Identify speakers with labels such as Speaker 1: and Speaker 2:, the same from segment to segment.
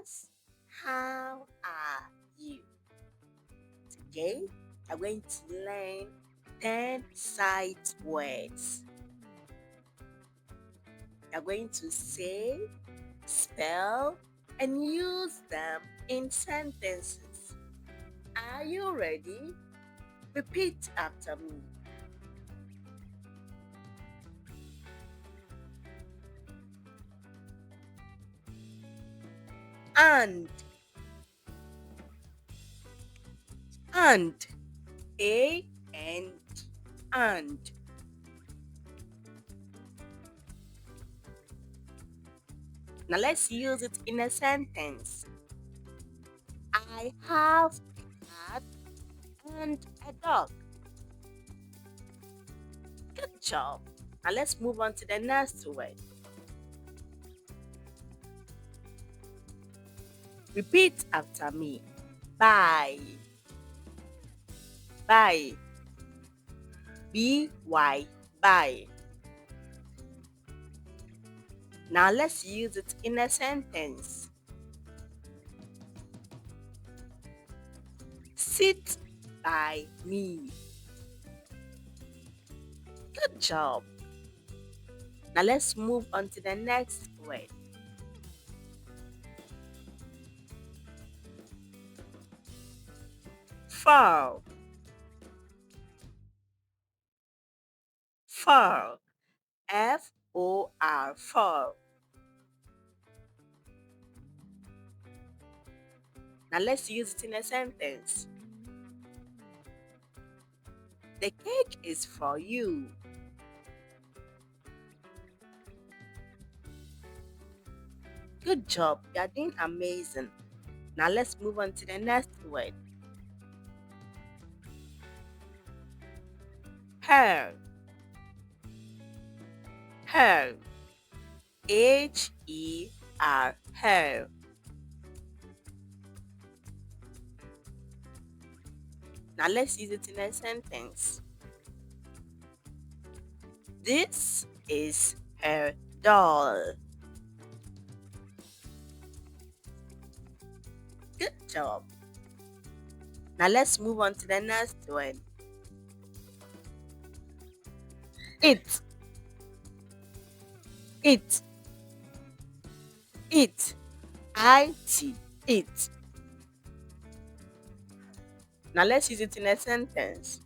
Speaker 1: class. How are you? Today, I'm going to learn 10 sight words. You're going to say, spell, and use them in sentences. Are you ready? Repeat after me. And, and, A-N-D, and. Now let's use it in a sentence. I have a cat and a dog. Good job. Now let's move on to the next word. Repeat after me. Bye. Bye. B-Y. Bye. Now let's use it in a sentence. Sit by me. Good job. Now let's move on to the next word. Fur. Fur. F-O-R. Fur. Now let's use it in a sentence. The cake is for you. Good job. You are doing amazing. Now let's move on to the next word. Her. Her. H-E-R. Her. Now let's use it in a sentence. This is her doll. Good job. Now let's move on to the next one. It. It. It. I-T. It. Now let's use it in a sentence.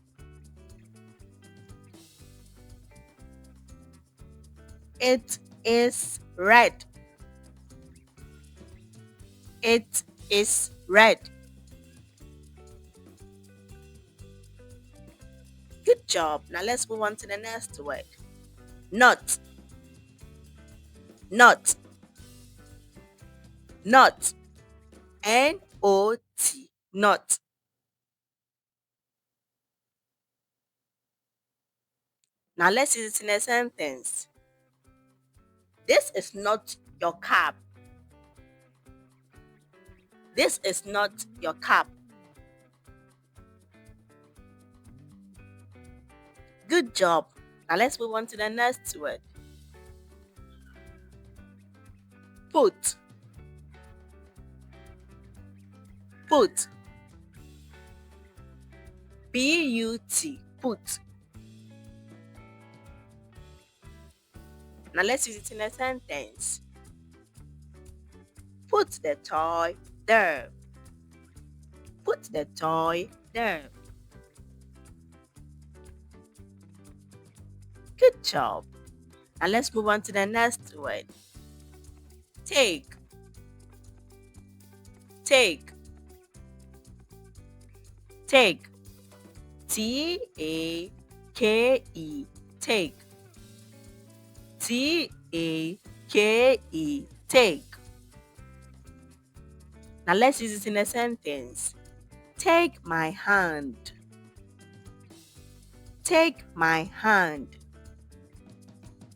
Speaker 1: It is red. It is red. Good job. Now let's move on to the next word. Not. Not. Not. N-O-T. Not. Now let's use it in a sentence. This is not your cap. This is not your cap. Good job. Now let's move on to the next word. Put. Put. P-U-T. Put. Now let's use it in a sentence. Put the toy there. Put the toy there. Good job. Now let's move on to the next word. Take. Take. Take. T-A-K-E. Take. T-A-K-E. Take. Now let's use it in a sentence. Take my hand. Take my hand.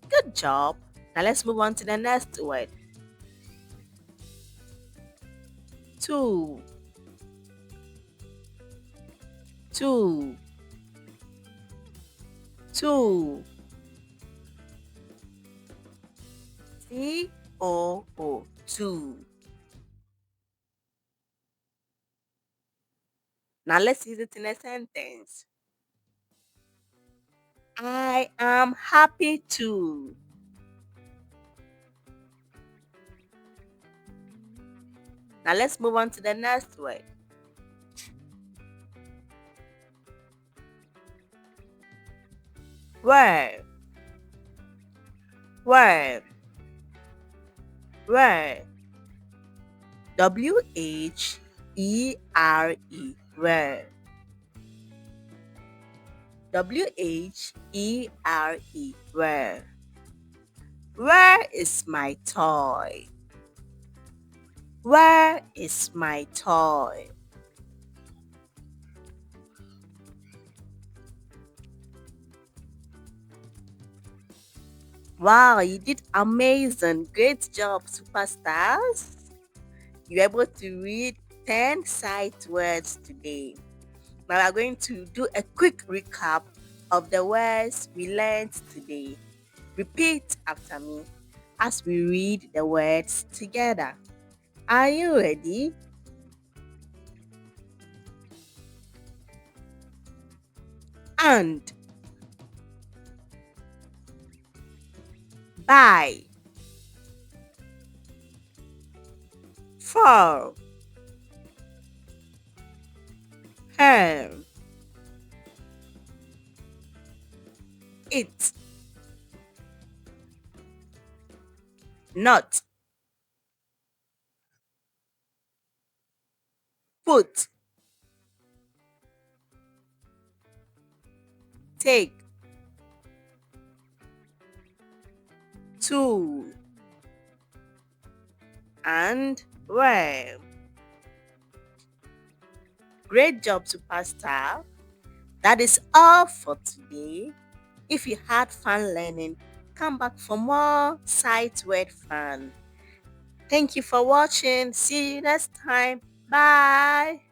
Speaker 1: Good job. Now let's move on to the next word. Two. Two. Two. T-O-O. Two. Now let's use it in a sentence. I am happy to. Now let's move on to the next word. Where, where, where. W-H-E-R-E. Where. W-H-E-R-E. Where. Where is my toy? Where is my toy? Wow, you did amazing. Great job, superstars. You're able to read 10 sight words today. Now we are going to do a quick recap of the words we learned today. Repeat after me as we read the words together. Are you ready? And, by, for, her, it, not, put, take, to, and where. Great job, superstar. That is all for today. If you had fun learning, come back for more sight word fun. Thank you for watching. See you next time. Bye.